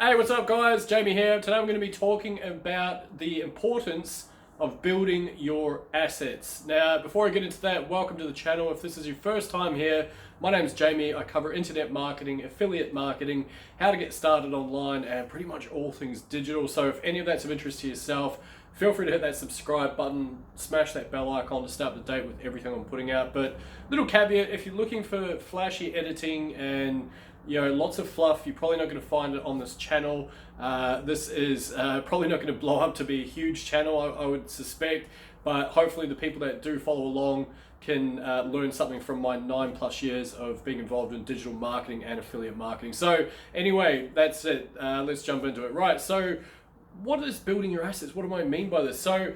Hey, what's up guys? Jamie here. Today I'm going to be talking about the importance of building your assets. Now, before I get into that, welcome to the channel. If this is your first time here, my name's Jamie. I cover internet marketing, affiliate marketing, how to get started online, and pretty much all things digital. So if any of that's of interest to yourself, feel free to hit that subscribe button, smash that bell icon to stay up to date with everything I'm putting out. But little caveat, if you're looking for flashy editing and lots of fluff, you're probably not going to find it on this channel. This is probably not going to blow up to be a huge channel, I would suspect, but hopefully the people that do follow along can learn something from my 9+ years of being involved in digital marketing and affiliate marketing. So anyway, that's it. Let's jump into it. Right, so what is building your assets? What do I mean by this? So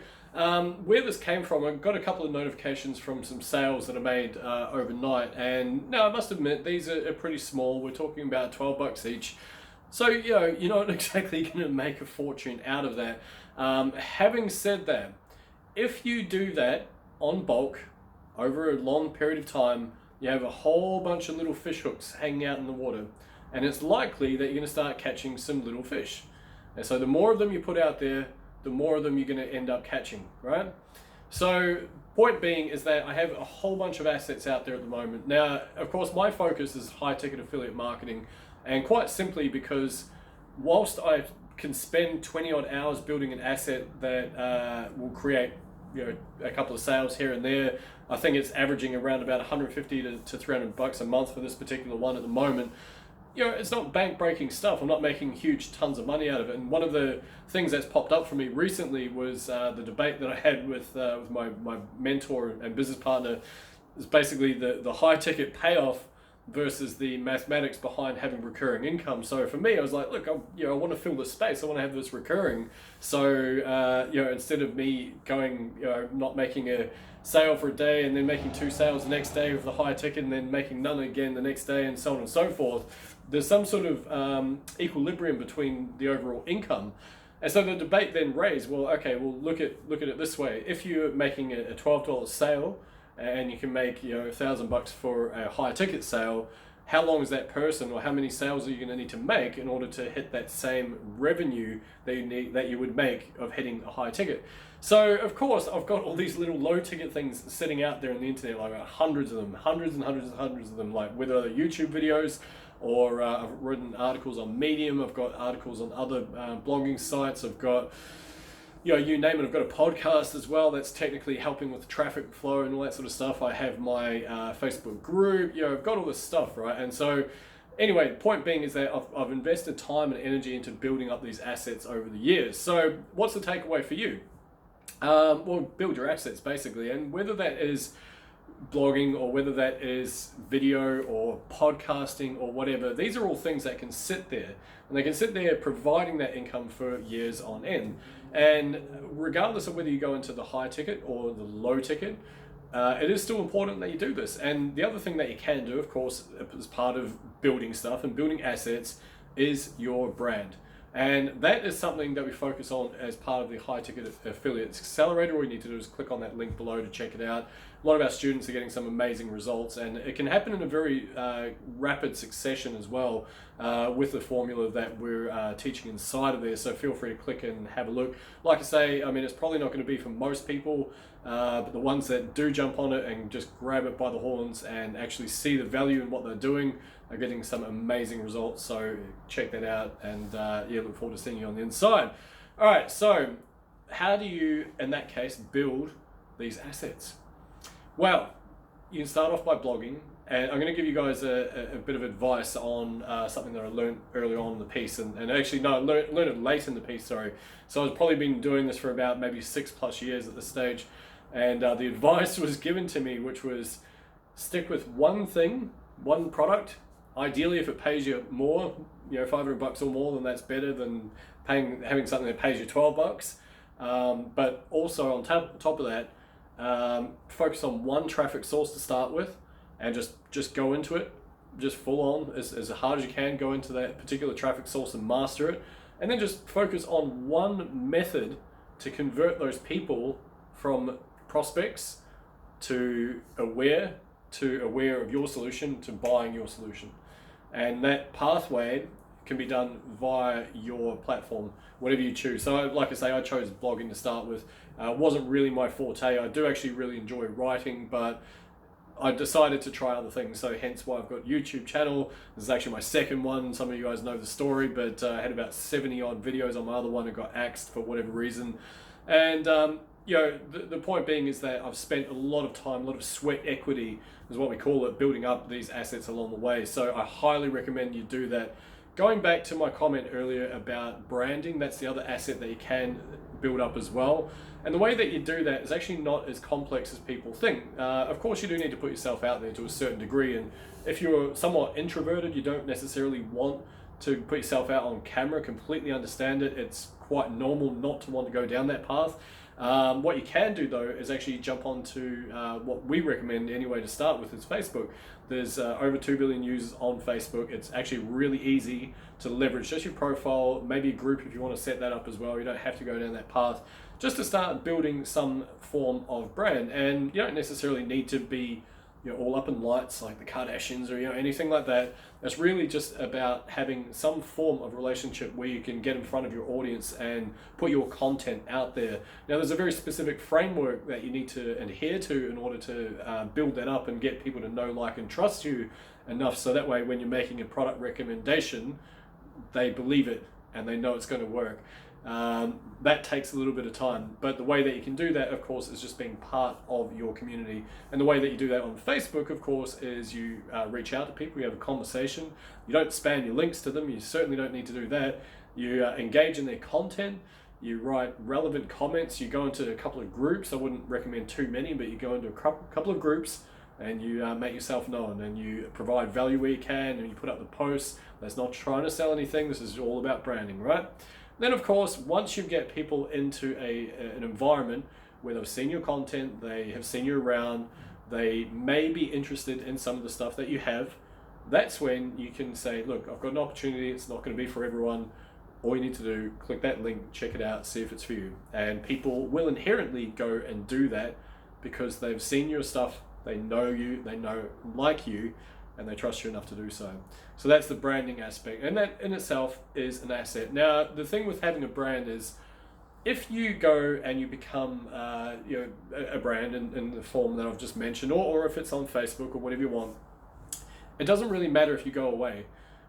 where this came from, I got a couple of notifications from some sales that I made overnight, and now I must admit these are pretty small. We're talking about $12 each, so you're not exactly going to make a fortune out of that. Having said that, if you do that on bulk over a long period of time, you have a whole bunch of little fish hooks hanging out in the water, and it's likely that you're going to start catching some little fish. And so the more of them you put out there, the more of them you're going to end up catching, right? So point being is that I have a whole bunch of assets out there at the moment. Now, of course, my focus is high ticket affiliate marketing, and quite simply because whilst I can spend 20 odd hours building an asset that will create a couple of sales here and there, I think it's averaging around about 150 to $300 a month for this particular one at the moment. It's not bank-breaking stuff. I'm not making huge tons of money out of it. And one of the things that's popped up for me recently was the debate that I had with my mentor and business partner. Is basically the high-ticket payoff versus the mathematics behind having recurring income. So for me, I was like, look, I want to fill this space. I want to have this recurring. So instead of me going, not making a sale for a day and then making 2 sales the next day with the high ticket and then making none again the next day and so on and so forth, there's some sort of equilibrium between the overall income. And so the debate then raised, well, okay, well look at it this way. If you're making a $12 sale and you can make $1,000 for a high ticket sale, how long is that person, or how many sales are you going to need to make in order to hit that same revenue that you would make of hitting a high ticket? So of course I've got all these little low ticket things sitting out there on the internet, like hundreds of them, hundreds of them, like whether they're YouTube videos or I've written articles on Medium, I've got articles on other blogging sites, I've got you name it. I've got a podcast as well that's technically helping with traffic flow and all that sort of stuff. I have my Facebook group. I've got all this stuff, right? And so anyway, the point being is that I've invested time and energy into building up these assets over the years. So what's the takeaway for you? Well, build your assets basically, and whether that is blogging or whether that is video or podcasting or whatever, these are all things that can sit there, and they can sit there providing that income for years on end. And regardless of whether you go into the high ticket or the low ticket, it is still important that you do this. And the other thing that you can do, of course, as part of building stuff and building assets, is your brand. And that is something that we focus on as part of the High Ticket Affiliates Accelerator. All you need to do is click on that link below to check it out. A lot of our students are getting some amazing results, and it can happen in a very rapid succession as well with the formula that we're teaching inside of there. So feel free to click and have a look. Like I say, I mean, it's probably not going to be for most people, but the ones that do jump on it and just grab it by the horns and actually see the value in what they're doing are getting some amazing results. So check that out, and look forward to seeing you on the inside. All right, so how do you, in that case, build these assets? Well, you can start off by blogging, and I'm going to give you guys a bit of advice on something that I learned early on in the piece, and actually no, I learned it late in the piece, sorry. So I've probably been doing this for about maybe 6+ years at this stage, and the advice was given to me, which was stick with one thing, one product. Ideally, if it pays you more, $500 or more, then that's better than having something that pays you $12. But also on top of that, focus on one traffic source to start with, and just go into it, just full on as hard as you can. Go into that particular traffic source and master it, and then just focus on one method to convert those people from prospects to aware of your solution to buying your solution. And that pathway can be done via your platform, whatever you choose. So like I say, I chose blogging to start with. Wasn't really my forte. I do actually really enjoy writing, but I decided to try other things, so hence why I've got a YouTube channel. This is actually my second one. Some of you guys know the story, but I had about 70 odd videos on my other one and got axed for whatever reason. And the point being is that I've spent a lot of time, a lot of sweat equity is what we call it, building up these assets along the way. So I highly recommend you do that. Going back to my comment earlier about branding, that's the other asset that you can build up as well. And the way that you do that is actually not as complex as people think. Of course, you do need to put yourself out there to a certain degree. And if you're somewhat introverted, you don't necessarily want to put yourself out on camera, completely understand it. It's quite normal not to want to go down that path. What you can do though is actually jump onto what we recommend anyway to start with is Facebook. There's over 2 billion users on Facebook. It's actually really easy to leverage just your profile, maybe a group if you want to set that up as well. You don't have to go down that path just to start building some form of brand. And you don't necessarily need to be all up in lights like the Kardashians or anything like that. It's really just about having some form of relationship where you can get in front of your audience and put your content out there. Now there's a very specific framework that you need to adhere to in order to build that up and get people to know, like, and trust you enough so that way when you're making a product recommendation, they believe it and they know it's going to work. That takes a little bit of time, but the way that you can do that, of course, is just being part of your community. And the way that you do that on Facebook, of course, is you reach out to people, you have a conversation, you don't spam your links to them, you certainly don't need to do that. You engage in their content, you write relevant comments, you go into a couple of groups. I wouldn't recommend too many, but you go into a couple of groups and you make yourself known and you provide value where you can and you put up the posts. That's not trying to sell anything, this is all about branding, right? Then, of course, once you get people into an environment where they've seen your content, they have seen you around, they may be interested in some of the stuff that you have, that's when you can say, look, I've got an opportunity, it's not going to be for everyone. All you need to do, click that link, check it out, see if it's for you. And people will inherently go and do that because they've seen your stuff, they know you, they like you, and they trust you enough to do so. So that's the branding aspect, and that in itself is an asset. Now, the thing with having a brand is, if you go and you become a brand in the form that I've just mentioned, or if it's on Facebook or whatever you want, it doesn't really matter if you go away.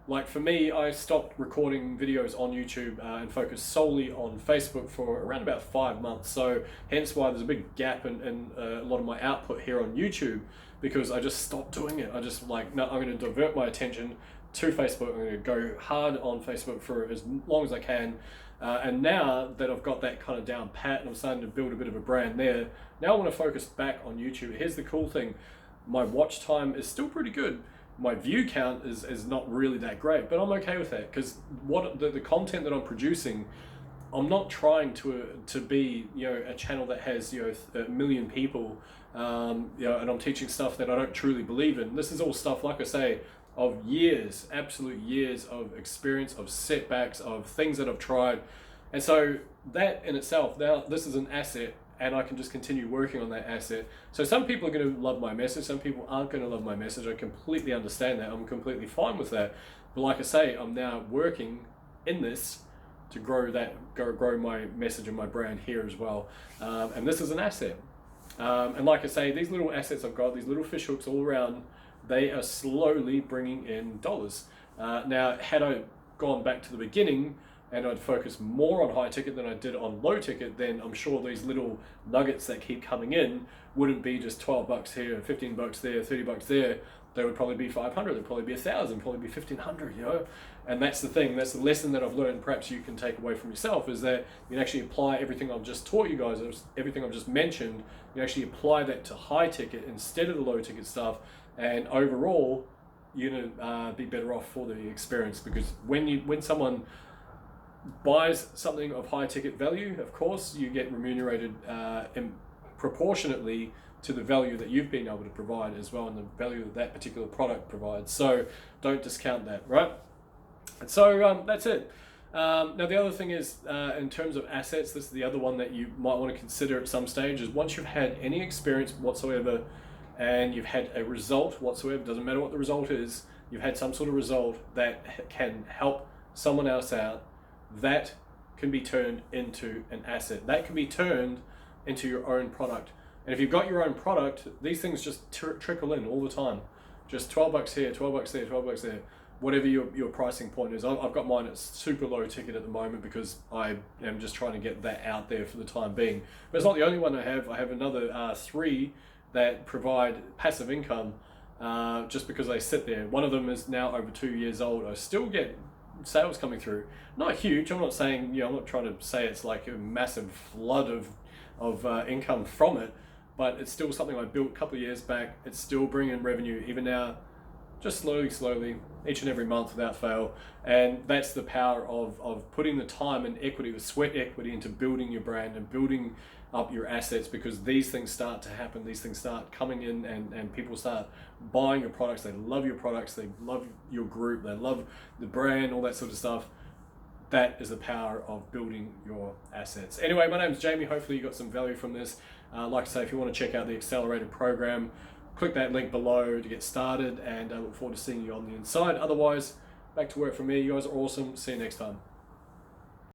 Like for me, I stopped recording videos on YouTube and focused solely on Facebook for around about 5 months. So hence why there's a big gap in a lot of my output here on YouTube, because I just stopped doing it. I just like, no, I'm going to divert my attention to Facebook. I'm going to go hard on Facebook for as long as I can. And now that I've got that kind of down pat and I'm starting to build a bit of a brand there, now I want to focus back on YouTube. Here's the cool thing. My watch time is still pretty good. My view count is not really that great, but I'm okay with that because what the content that I'm producing, I'm not trying to be a channel that has 1 million people, and I'm teaching stuff that I don't truly believe in. This is all stuff, like I say, of years, absolute years of experience, of setbacks, of things that I've tried, and so that in itself, now this is an asset. And I can just continue working on that asset. So some people are going to love my message, some people aren't going to love my message. I completely understand that. I'm completely fine with that. But like I say, I'm now working in this to grow my message and my brand here as well. And this is an asset. And like I say, these little assets I've got, these little fish hooks all around, they are slowly bringing in dollars. Now, had I gone back to the beginning, and I'd focus more on high ticket than I did on low ticket, then I'm sure these little nuggets that keep coming in wouldn't be just 12 bucks here, 15 bucks there, 30 bucks there. They would probably be 500, they'd probably be 1,000, probably be 1,500, And that's the thing, that's the lesson that I've learned, perhaps you can take away from yourself, is that you can actually apply everything I've just taught you guys, everything I've just mentioned, you actually apply that to high ticket instead of the low ticket stuff, and overall, you're gonna be better off for the experience, because when someone buys something of high ticket value, of course you get remunerated proportionately to the value that you've been able to provide as well, and the value that that particular product provides. So don't discount that, right? And so that's it. Now the other thing is, in terms of assets, this is the other one that you might want to consider at some stage, is once you've had any experience whatsoever and you've had a result whatsoever, doesn't matter what the result is, you've had some sort of result that can help someone else out, that can be turned into an asset. That can be turned into your own product. And if you've got your own product, these things just trickle in all the time. Just 12 bucks here, 12 bucks there, 12 bucks there. Whatever your pricing point is. I've got mine at super low ticket at the moment because I am just trying to get that out there for the time being. But it's not the only one I have. I have another 3 that provide passive income just because they sit there. One of them is now over 2 years old. I still get sales coming through. Not huge. I'm not saying, I'm not trying to say it's like a massive flood of income from it, but it's still something I built a couple of years back. It's still bringing revenue even now, just slowly, each and every month without fail. And that's the power of putting the time and equity, the sweat equity, into building your brand and building up your assets, because these things start to happen. These things start coming in and people start buying your products. They love your products. They love your group. They love the brand, all that sort of stuff. That is the power of building your assets. Anyway, my name's Jamie. Hopefully you got some value from this. Like I say, if you want to check out the accelerated program, click that link below to get started, and I look forward to seeing you on the inside. Otherwise, back to work for me. You guys are awesome. See you next time.